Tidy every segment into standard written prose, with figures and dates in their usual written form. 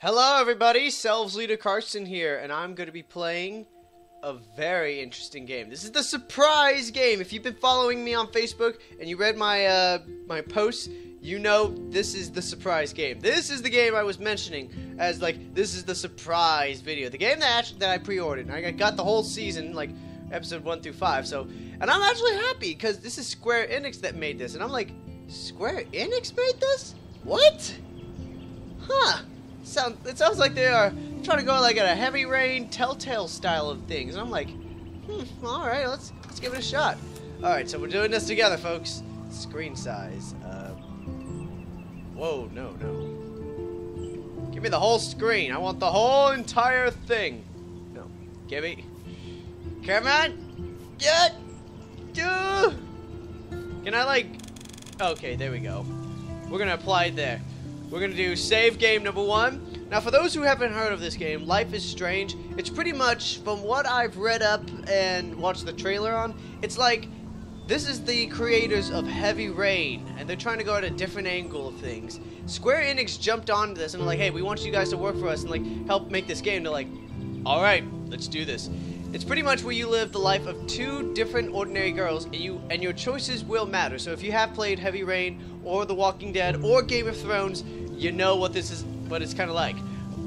Hello everybody, SelvsLeaderCarson here, and I'm going to be playing a very interesting game. This is the surprise game. If you've been following me on Facebook and you read my my posts, you know this is the surprise game. This is the game I was mentioning as like this is the surprise video. The game that I pre-ordered. And I got the whole season, like episode 1 through 5. So, and I'm actually happy because this is Square Enix that made this, and I'm like, Square Enix made this? What? Huh? It sounds like they are trying to go like at a Heavy Rain, Telltale style of things. And I'm like, all right, let's give it a shot. All right, so we're doing this together, folks. Screen size. Whoa, no. Give me the whole screen. I want the whole entire thing. No, give me. Come on, get. Can I like? Okay, there we go. We're gonna apply it there. We're gonna do save game number 1. Now, for those who haven't heard of this game, Life is Strange. It's pretty much, from what I've read up and watched the trailer on, it's like this is the creators of Heavy Rain, and they're trying to go at a different angle of things. Square Enix jumped onto this and they're like, hey, we want you guys to work for us and like help make this game. They're like, all right, let's do this. It's pretty much where you live the life of 2 different ordinary girls, and your choices will matter. So if you have played Heavy Rain or The Walking Dead or Game of Thrones, you know what this is, what it's kind of like.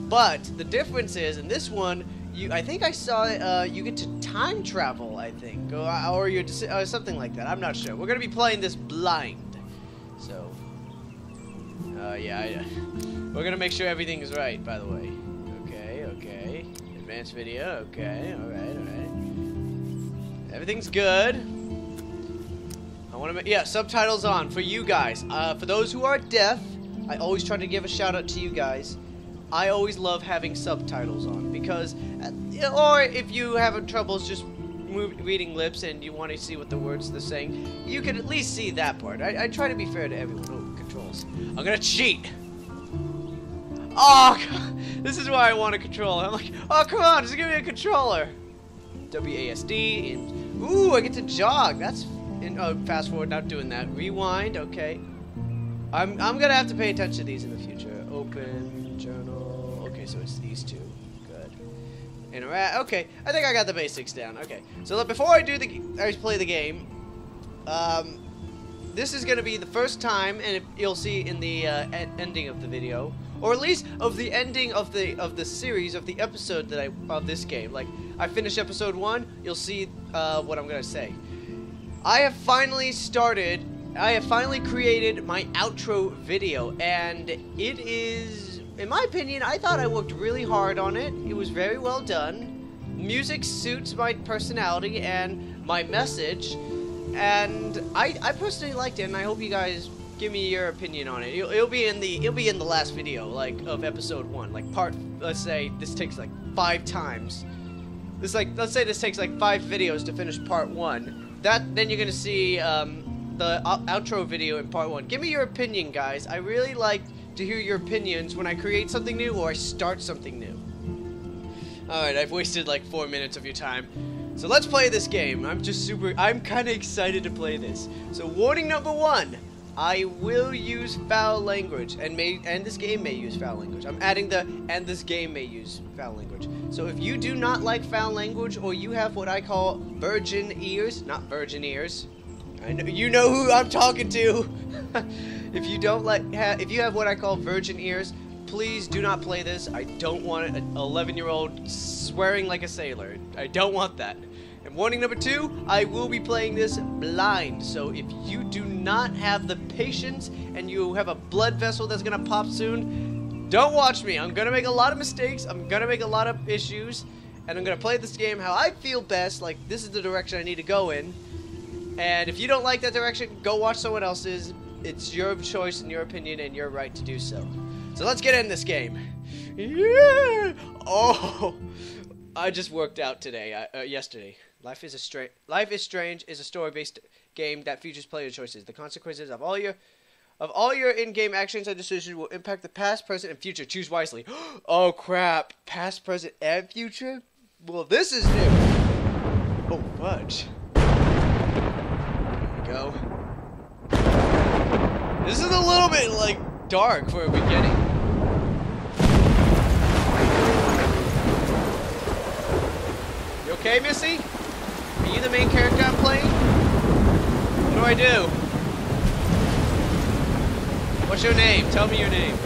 But the difference is, in this one, I think I saw you get to time travel, I think, or you're something like that. I'm not sure. We're gonna be playing this blind, so yeah. We're gonna make sure everything is right. By the way, okay. Advanced video. Okay, all right. Everything's good. I want to make subtitles on for you guys. For those who are deaf, I always try to give a shout out to you guys. I always love having subtitles on because, or if you have troubles just reading lips and you want to see what the words they're saying, you can at least see that part. I try to be fair to everyone who controls. I'm gonna cheat. Oh, God. This is why I want a controller. I'm like, oh, come on, just give me a controller. WASD, and ooh, I get to jog. That's fast forward, not doing that. Rewind, okay. I'm gonna have to pay attention to these in the future. Open, journal, okay, so it's these 2, good. Interact, okay, I think I got the basics down, okay. So before I play the game, this is gonna be the first time, and you'll see in the ending of the video, or at least of the ending of the series, of the episode of this game. Like, I finished episode 1, you'll see what I'm gonna say. I have finally created my outro video, and it is, in my opinion, I thought I worked really hard on it. It was very well done. Music suits my personality and my message, and I personally liked it, and I hope you guys give me your opinion on it. It'll be in the last video, like, of episode 1, like let's say this takes like 5 times. Let's say this takes like 5 videos to finish part 1. Then you're gonna see the outro video in part 1. Give me your opinion, guys. I really like to hear your opinions when I create something new or I start something new. Alright, I've wasted like 4 minutes of your time. So let's play this game. I'm kind of excited to play this. So warning number 1. I will use foul language, and this game may use foul language. I'm adding and this game may use foul language. So if you do not like foul language, or you have what I call virgin ears, not virgin ears, I know you know who I'm talking to. If you have what I call virgin ears, please do not play this. I don't want an 11-year-old swearing like a sailor. I don't want that. And warning number 2, I will be playing this blind. So if you do not have the patience and you have a blood vessel that's gonna pop soon, don't watch me. I'm gonna make a lot of mistakes. I'm gonna make a lot of issues, and I'm gonna play this game how I feel best. Like, this is the direction I need to go in. And if you don't like that direction, go watch someone else's. It's your choice and your opinion and your right to do so. So let's get in this game. Yeah! Oh, I just worked out today, yesterday. Life is Strange is a story-based game that features player choices. The consequences of all your in-game actions and decisions will impact the past, present, and future. Choose wisely. Oh crap! Past, present, and future? Well, this is new. Oh fudge. There we go. This is a little bit like dark for a beginning. okay, Missy? Are you the main character I'm playing? What do I do? What's your name? Tell me your name.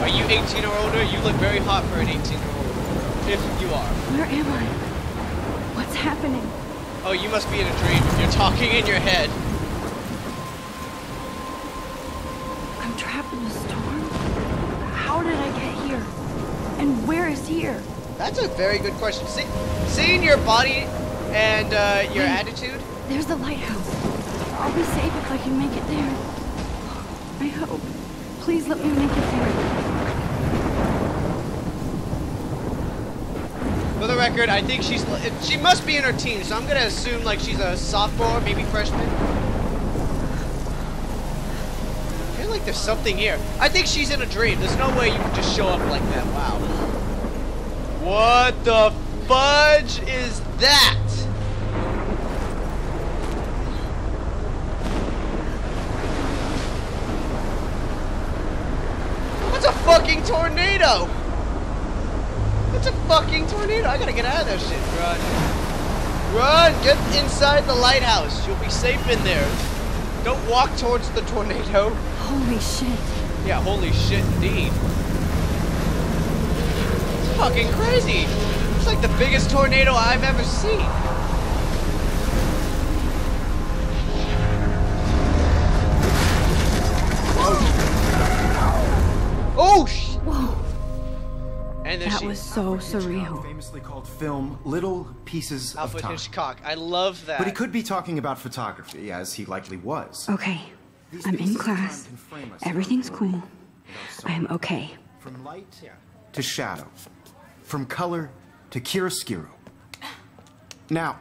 Are you 18 or older? You look very hot for an 18-year-old. If you are. Where am I? What's happening? Oh, you must be in a dream. You're talking in your head. I'm trapped in a storm? How did I get here? And where is here? That's a very good question. Seeing your body and your attitude. There's the lighthouse. I'll be safe if I can make it there. I hope. Please let me make it there. For the record, I think she must be in her teens, so I'm gonna assume like she's a sophomore, maybe freshman. I feel like there's something here. I think she's in a dream. There's no way you can just show up like that. Wow. What the fudge is that? What's a fucking tornado? It's a fucking tornado. I gotta get out of that shit. Run. Run! Get inside the lighthouse. You'll be safe in there. Don't walk towards the tornado. Holy shit. Yeah, holy shit indeed. It's fucking crazy. It's like the biggest tornado I've ever seen. Oh shit. Whoa. And that was so surreal. Famously called film Little Pieces of Alfred Time. Hitchcock. I love that. But he could be talking about photography, as he likely was. Okay. I'm in class. Everything's cool. I'm okay. From light to shadow. From color to chiaroscuro. Now,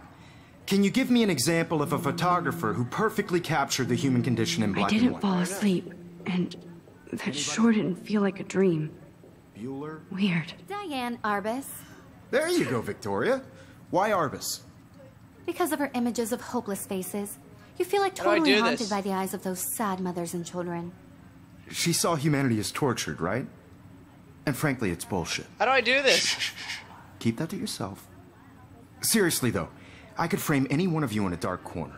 can you give me an example of a photographer who perfectly captured the human condition in black I and didn't white? fall asleep, and that sure didn't feel like a dream. Bueller? Weird. Diane Arbus. There you go, Victoria. Why Arbus? Because of her images of hopeless faces. You feel like How do I totally do haunted this? by the eyes of those sad mothers and children. She saw humanity as tortured, right? And frankly, it's bullshit. How do I do this? Keep that to yourself. Seriously, though, I could frame any one of you in a dark corner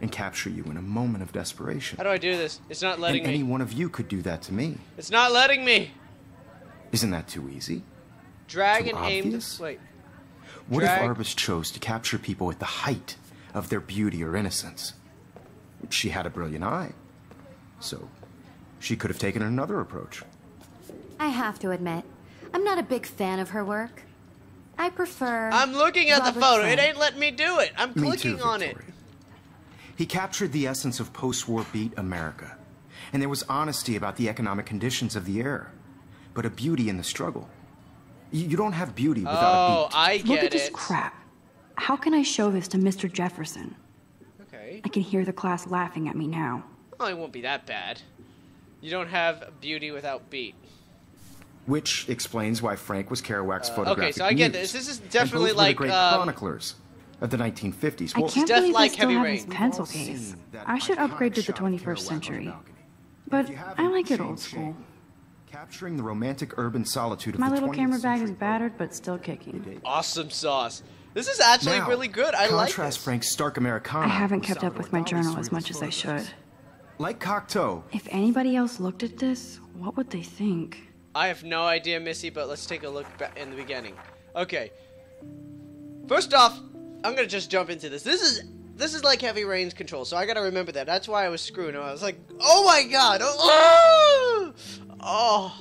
and capture you in a moment of desperation. How do I do this? It's not letting And any me. one of you could do that to me. It's not letting me. Isn't that too easy? Drag Too and aim. obvious? Wait. What Drag. if Arbus chose to capture people at the height of their beauty or innocence? She had a brilliant eye. So, she could have taken another approach. I have to admit, I'm not a big fan of her work. I prefer... I'm looking at the Robert photo. Frank. It ain't letting me do it. I'm Me clicking too, on it. Victoria. He captured the essence of post-war beat America. And there was honesty about the economic conditions of the era. But a beauty in the struggle. You don't have beauty without Oh, a beat. I Look get at this it. crap. How can I show this to Mr. Jefferson? Okay. I can hear the class laughing at me now. Well, it won't be that bad. You don't have beauty without beat. Which explains why Frank was Kerouac's photographic okay, so I get muse. this. This is And definitely both were the like, great chroniclers of the 1950s. I can't Death believe Like I still Heavy have Rain. his pencil We've all case. seen that I should iconic upgrade to the shot of 21st Kerouac on the century. balcony. But If you I haven't, like it shame, old school. shame. Capturing the romantic urban solitude of My the little 20th camera bag is century. battered, but still kicking. Awesome sauce. This is actually Now, really good. I like contrast this. Frank's stark Americana. I haven't with kept up with my Salvador journal Dali's as much as I photographs. should. Like Cocteau, If anybody else looked at this, what would they think? I have no idea, Missy, but let's take a look back in the beginning. Okay. First off, I'm gonna just jump into this. This is like Heavy Rain's control, so I gotta remember that. That's why I was screwing. I was like, oh my god! Oh.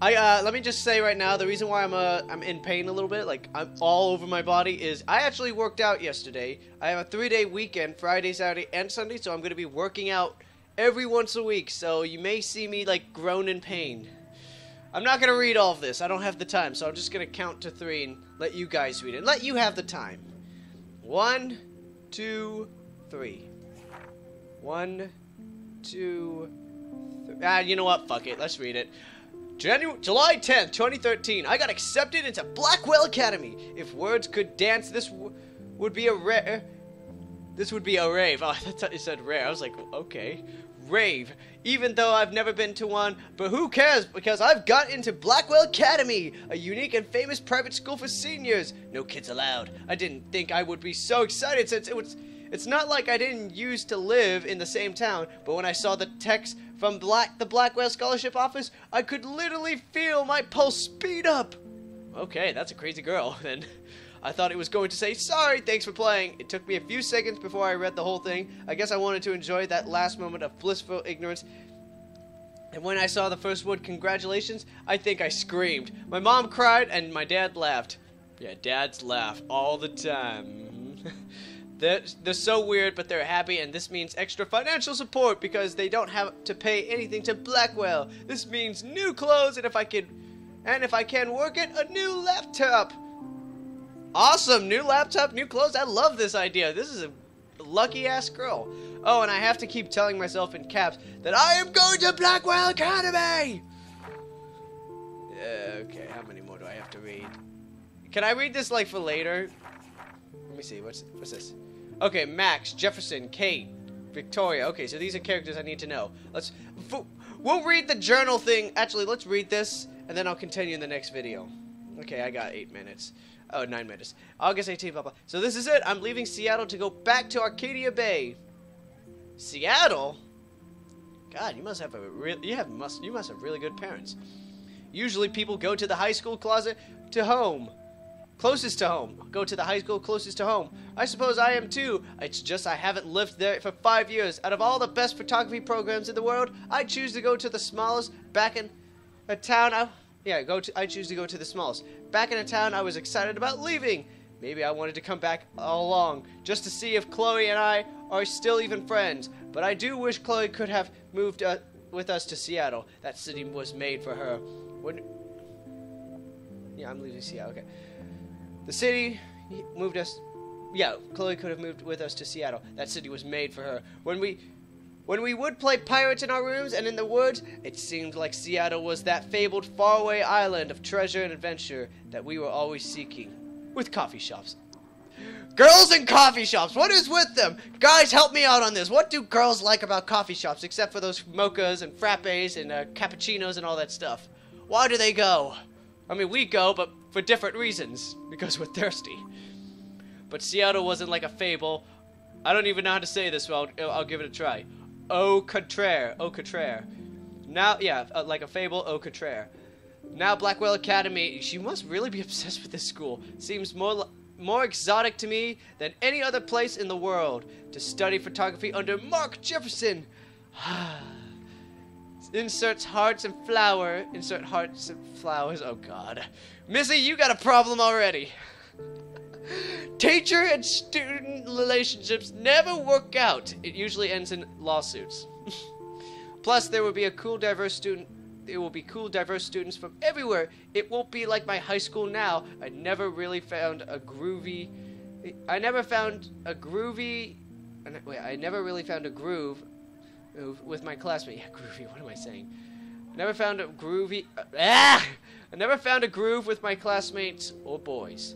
Let me just say right now, the reason why I'm in pain a little bit, like I'm all over my body, is I actually worked out yesterday. I have a 3-day weekend, Friday, Saturday, and Sunday, so I'm gonna be working out every once a week. So you may see me like groan in pain. I'm not gonna read all of this. I don't have the time, so I'm just gonna count to 3 and let you guys read it. Let you have the time. 1, 2, 3. 1, 2, 3. You know what? Fuck it. Let's read it. July 10th, 2013. I got accepted into Blackwell Academy. If words could dance, this would be a rare. This would be a rave. Oh, I thought you said rare. I was like, okay. Rave. even though I've never been to one. But who cares, because I've got into Blackwell Academy, a unique and famous private school for seniors. No kids allowed. I didn't think I would be so excited since it's not like I didn't used to live in the same town, but when I saw the text from the Blackwell Scholarship Office, I could literally feel my pulse speed up. Okay, that's a crazy girl, then. I thought it was going to say, sorry, thanks for playing. It took me a few seconds before I read the whole thing. I guess I wanted to enjoy that last moment of blissful ignorance. And when I saw the first word, congratulations, I think I screamed. My mom cried, and my dad laughed. Yeah, dads laugh all the time. They're so weird, but they're happy, and this means extra financial support because they don't have to pay anything to Blackwell. This means new clothes, and if I can work it, a new laptop. Awesome, new laptop, new clothes. I love this idea. This is a lucky-ass girl. Oh, and I have to keep telling myself in caps that I am going to Blackwell Academy! Okay, how many more do I have to read? Can I read this, like, for later? Let me see, what's this? Okay, Max, Jefferson, Kate, Victoria. Okay, so these are characters I need to know. We'll read the journal thing. Actually, let's read this, and then I'll continue in the next video. Okay, I got 8 minutes. Oh, 9 minutes. August 18th, blah, blah. So this is it. I'm leaving Seattle to go back to Arcadia Bay. Seattle? God, you must have really good parents. Usually people go to the high school closest to home. Go to the high school closest to home. I suppose I am too. It's just I haven't lived there for 5 years. Out of all the best photography programs in the world, I choose to go to the smallest back in a town. I choose to go to the smallest. Back in a town I was excited about leaving. Maybe I wanted to come back all along, just to see if Chloe and I are still even friends. But I do wish Chloe could have moved with us to Seattle. That city was made for her. Yeah, I'm leaving Seattle, okay. The city moved us... Yeah, Chloe could have moved with us to Seattle. That city was made for her. When we would play pirates in our rooms and in the woods, it seemed like Seattle was that fabled faraway island of treasure and adventure that we were always seeking. With coffee shops. Girls and coffee shops! What is with them? Guys, help me out on this. What do girls like about coffee shops, except for those mochas and frappes and cappuccinos and all that stuff? Why do they go? I mean, we go, but for different reasons. Because we're thirsty. But Seattle wasn't like a fable. I don't even know how to say this, so I'll give it a try. Au contraire. Now, yeah, like a fable, au contraire. Now Blackwell Academy, she must really be obsessed with this school. Seems more exotic to me than any other place in the world. To study photography under Mark Jefferson. Insert hearts and flowers. Oh God. Missy, you got a problem already. Teacher and student relationships never work out. It usually ends in lawsuits. Plus, there will be cool, diverse students from everywhere. It won't be like my high school now. I never found a groove with my classmates. Yeah, groovy. What am I saying? I never found a groove with my classmates or boys.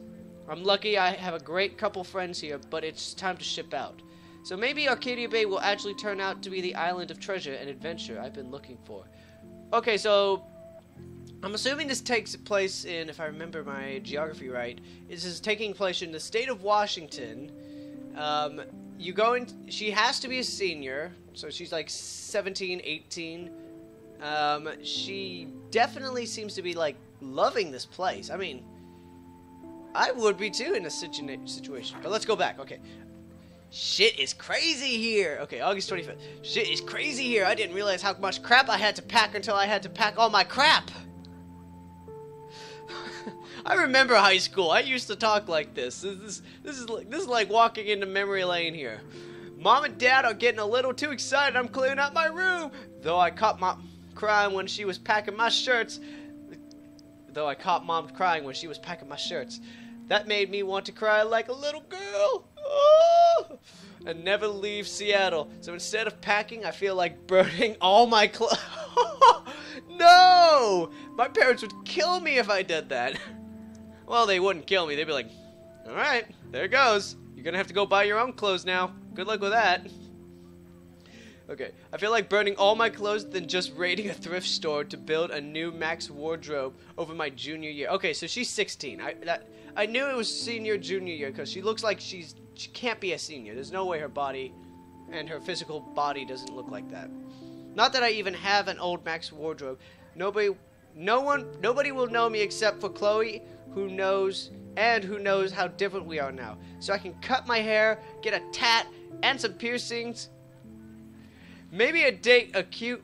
I'm lucky I have a great couple friends here, but it's time to ship out. So maybe Arcadia Bay will actually turn out to be the island of treasure and adventure I've been looking for. Okay, so I'm assuming this takes place in, if I remember my geography right, this is taking place in the state of Washington. She has to be a senior, so she's like 17, 18. She definitely seems to be like loving this place. I mean, I would be too in a situation. But let's go back. Okay. Shit is crazy here. Okay, August 25th. Shit is crazy here. I didn't realize how much crap I had to pack until I had to pack all my crap. I remember high school. I used to talk like this. This is like walking into memory lane here. Mom and Dad are getting a little too excited. I'm clearing out my room. Though I caught Mom crying when she was packing my shirts. That made me want to cry like a little girl. Oh! And never leave Seattle. So instead of packing, I feel like burning all my clothes. No! My parents would kill me if I did that. Well, they wouldn't kill me. They'd be like, alright, there it goes. You're gonna have to go buy your own clothes now. Good luck with that. Okay, I feel like burning all my clothes than just raiding a thrift store to build a new max wardrobe over my junior year. Okay, so she's 16. I knew it was senior junior year because she looks like she can't be a senior. There's no way her body and her physical body doesn't look like that. Not that I even have an old max wardrobe. Nobody will know me except for Chloe, who knows how different we are now. So I can cut my hair, get a tat, and some piercings. Maybe date a cute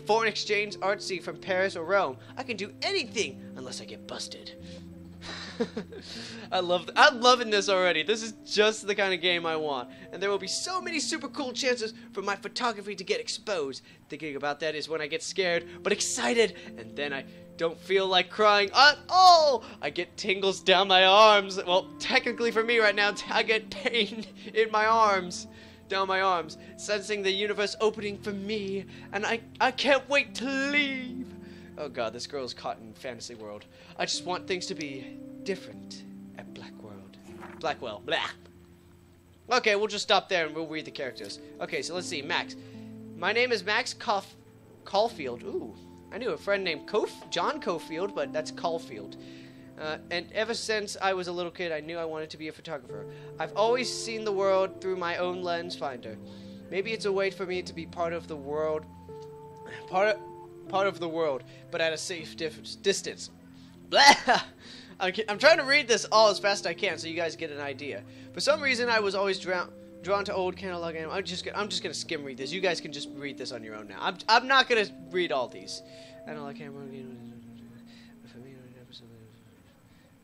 foreign exchange artsy from Paris or Rome. I can do anything unless I get busted. I'm loving this already. This is just the kind of game I want. And there will be so many super cool chances for my photography to get exposed. Thinking about that is when I get scared, but excited. And then I don't feel like crying at all. I get tingles down my arms. Well, technically for me right now, I get pain in my arms. Down my arms, sensing the universe opening for me, and I can't wait to leave. Oh god, this girl is caught in fantasy world. I just want things to be different at Blackwell. Blah. Okay, we'll just stop there and we'll read the characters. Okay, so let's see. Max. My name is Max Caulfield. Ooh, I knew a friend named John Caulfield, but that's Caulfield. And ever since I was a little kid, I knew I wanted to be a photographer. I've always seen the world through my own lens finder. Maybe it's a way for me to be part of the world, but at a safe distance. Blah! I'm trying to read this all as fast as I can so you guys get an idea. For some reason, I was always drawn to old catalog animals. I'm just gonna skim read this. You guys can just read this on your own now. I'm not gonna read all these. Analog camera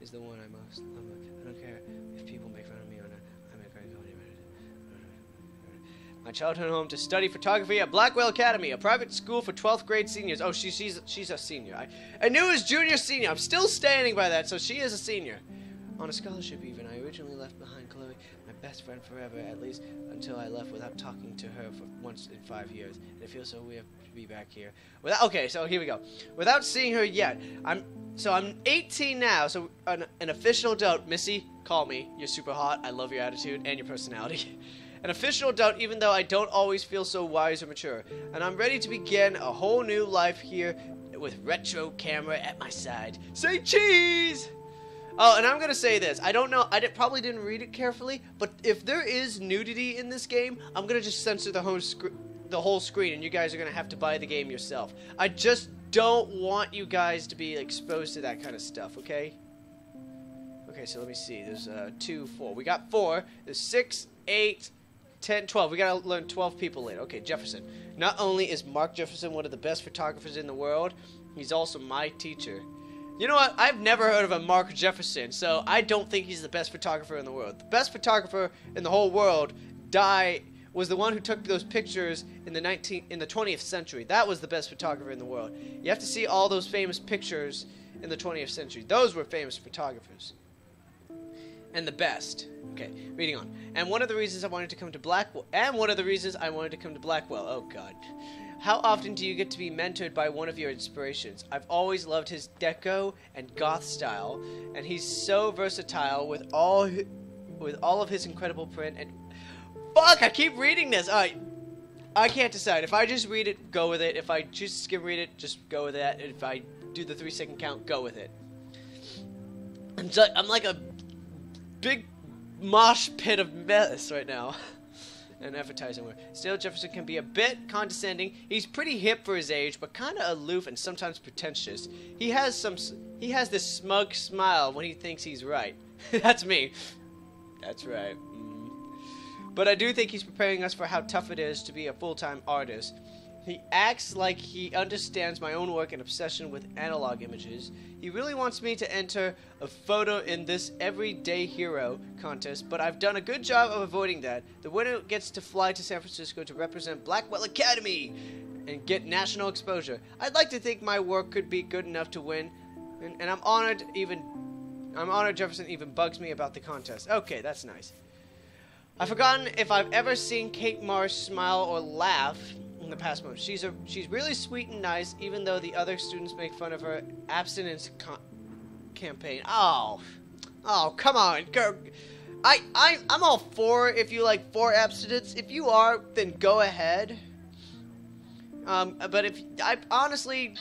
is the one I most love. I don't care if people make fun of me or not. I make great company. My childhood home to study photography at Blackwell Academy, a private school for 12th grade seniors. Oh, she's a senior. I knew it was junior senior. I'm still standing by that, so she is a senior. On a scholarship even. I originally left behind Chloe, my best friend forever, at least until I left without talking to her for once in 5 years. And it feels so weird to be back here. Okay, so here we go. Without seeing her yet, I'm 18 now, so an official adult. Missy, call me. You're super hot. I love your attitude and your personality. An official adult, even though I don't always feel so wise or mature. And I'm ready to begin a whole new life here with retro camera at my side. Say cheese! Oh, and I'm gonna say this. I don't know. Probably didn't read it carefully, but if there is nudity in this game, I'm gonna just censor the whole screen, and you guys are gonna have to buy the game yourself. I just don't want you guys to be exposed to that kind of stuff. Okay? Okay, so let me see. There's 2, 4. We got 4. There's 6, 8, 10, 12. We gotta learn 12 people later. Okay, Jefferson. Not only is Mark Jefferson one of the best photographers in the world, he's also my teacher. You know what? I've never heard of a Mark Jefferson, so I don't think he's the best photographer in the world. The best photographer in the whole world was the one who took those pictures in the 20th century. That was the best photographer in the world. You have to see all those famous pictures in the 20th century. Those were famous photographers. And the best. Okay, reading on. And one of the reasons I wanted to come to Blackwell. Oh god. How often do you get to be mentored by one of your inspirations? I've always loved his deco and goth style, and he's so versatile with all of his incredible print. And fuck, I keep reading this. Alright, I can't decide. If I just read it, go with it. If I just skim read it, just go with that. And if I do the 3-second count, go with it. I'm like a big mosh pit of mess right now. An advertising word. Still, Jefferson can be a bit condescending. He's pretty hip for his age, but kind of aloof and sometimes pretentious. He has this smug smile when he thinks he's right. That's me. That's right. But I do think he's preparing us for how tough it is to be a full-time artist. He acts like he understands my own work and obsession with analog images. He really wants me to enter a photo in this Everyday Hero contest, but I've done a good job of avoiding that. The winner gets to fly to San Francisco to represent Blackwell Academy and get national exposure. I'd like to think my work could be good enough to win, and I'm honored Jefferson even bugs me about the contest. Okay, that's nice. I've forgotten if I've ever seen Kate Marsh smile or laugh in the past month. She's really sweet and nice, even though the other students make fun of her abstinence campaign. Oh, come on, girl. I'm all for if you like for abstinence. If you are, then go ahead. But if I honestly,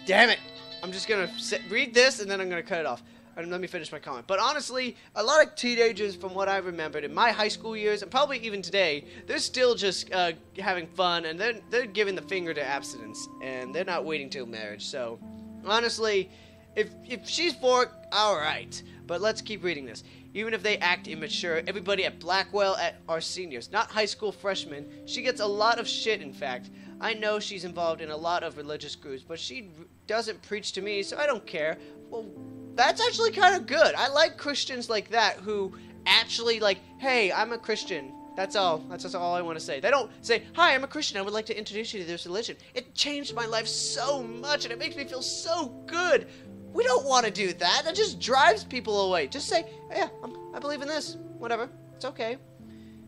damn it, I'm just gonna read this and then I'm gonna cut it off. And let me finish my comment. But honestly, a lot of teenagers, from what I remembered in my high school years, and probably even today, they're still just having fun, and they're giving the finger to abstinence, and they're not waiting till marriage. So, honestly, if she's for it, all right. But let's keep reading this. Even if they act immature, everybody at Blackwell are seniors, not high school freshmen. She gets a lot of shit, in fact. I know she's involved in a lot of religious groups, but she doesn't preach to me, so I don't care. Well, that's actually kind of good. I like Christians like that who actually like, hey, I'm a Christian. That's all. That's all I want to say. They don't say, hi, I'm a Christian. I would like to introduce you to this religion. It changed my life so much, and it makes me feel so good. We don't want to do that. That just drives people away. Just say, yeah, I believe in this. Whatever. It's okay.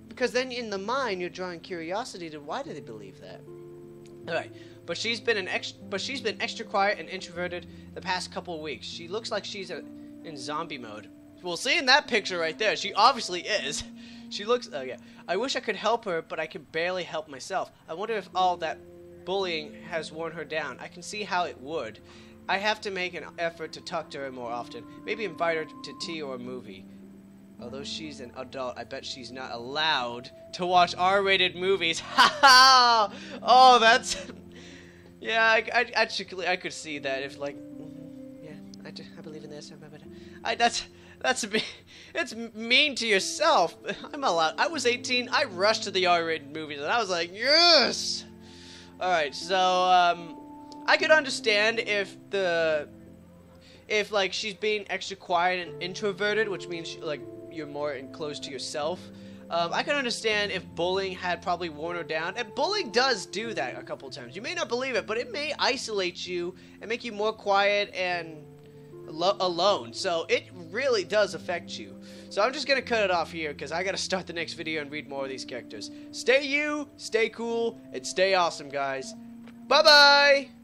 Because then in the mind, you're drawing curiosity to why do they believe that. All right. But she's been extra quiet and introverted the past couple of weeks. She looks like she's in zombie mode. Well, seeing that picture right there, she obviously is. She looks. Oh yeah. I wish I could help her, but I can barely help myself. I wonder if all that bullying has worn her down. I can see how it would. I have to make an effort to talk to her more often. Maybe invite her to tea or a movie. Although she's an adult, I bet she's not allowed to watch R-rated movies. Ha ha! Oh, that's. Yeah, I could see that if like, yeah, I believe in this. That's it's mean to yourself. I'm allowed. I was 18. I rushed to the R-rated movies, and I was like, yes. All right, so I could understand if like she's being extra quiet and introverted, which means like you're more enclosed to yourself. I can understand if bullying had probably worn her down, and bullying does do that a couple times. You may not believe it, but it may isolate you and make you more quiet and alone. So it really does affect you. So I'm just gonna cut it off here because I gotta start the next video and read more of these characters. Stay you, stay cool, and stay awesome, guys. Bye bye.